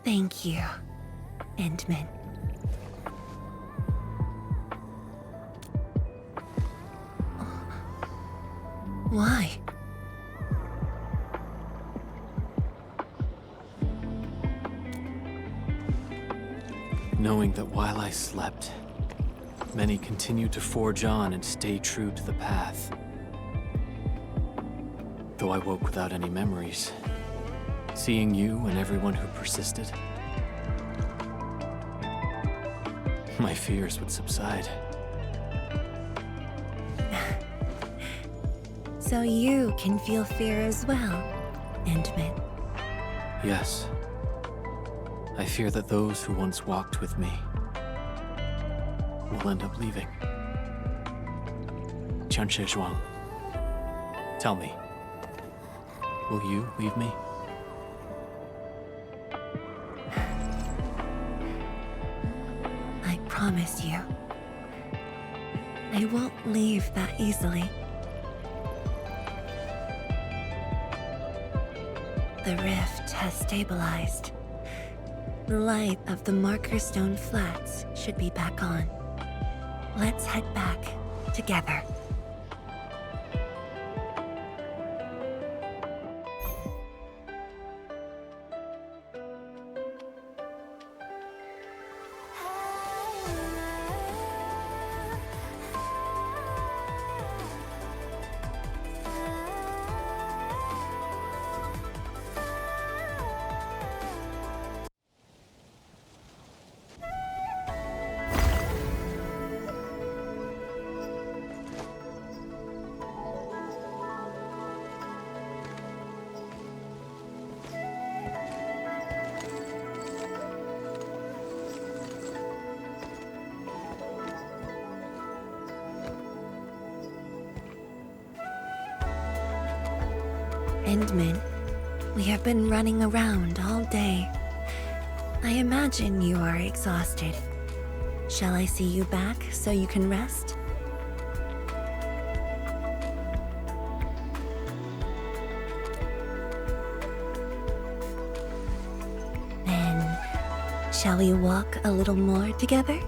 Thank you, Endman. Why? Knowing that while I slept, many continued to forge on and stay true to the path. Though I woke without any memories, seeing you and everyone who persisted, my fears would subside. So you can feel fear as well, Endman. Yes. I fear that those who once walked with me will end up leaving. Qianche Zhuang, tell me, will you leave me? I promise you, I won't leave that easily. The rift has stabilized. The light of the Marker Stone Flats should be back on. Let's head back together. Endman, we have been running around all day. I imagine you are exhausted. Shall I see you back so you can rest? Then, shall we walk a little more together?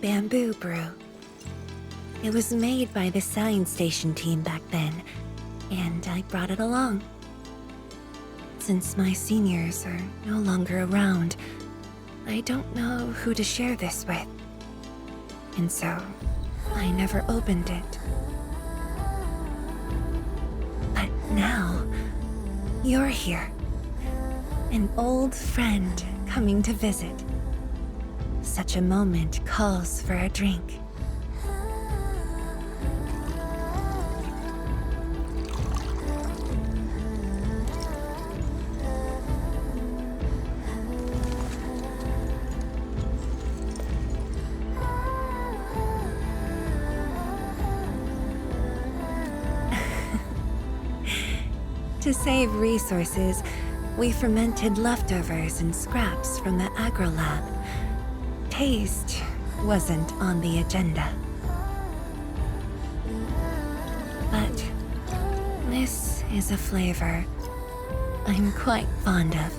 Bamboo brew. It was made by the science station team back then, and I brought it along. Since my seniors are no longer around, I don't know who to share this with. And so, I never opened it. But now, you're here. An old friend coming to visit. Such a moment calls for a drink. To save resources, we fermented leftovers and scraps from the agro lab. Taste wasn't on the agenda. But this is a flavor I'm quite fond of.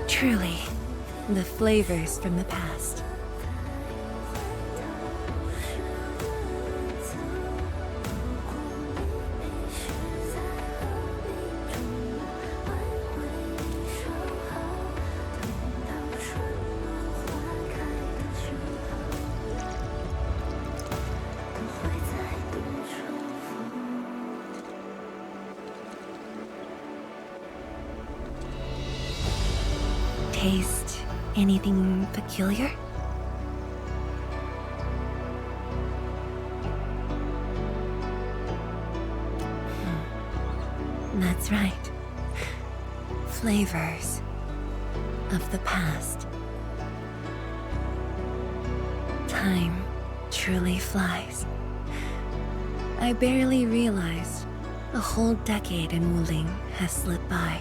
Truly, the flavors from the past. Taste anything peculiar? That's right. Flavors of the past. Time truly flies. I barely realized a whole decade in Wuling has slipped by.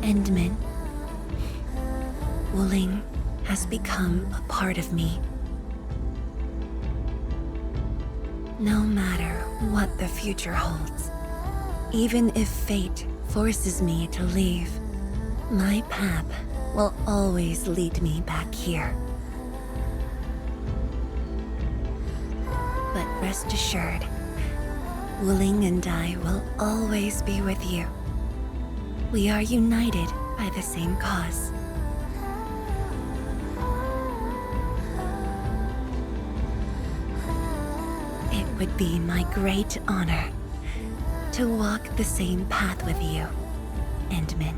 Endman. Wuling has become a part of me. No matter what the future holds, even if fate forces me to leave, my path will always lead me back here. But rest assured, Wuling and I will always be with you. We are united by the same cause. It would be my great honor to walk the same path with you, Endman.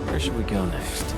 Where should we go next?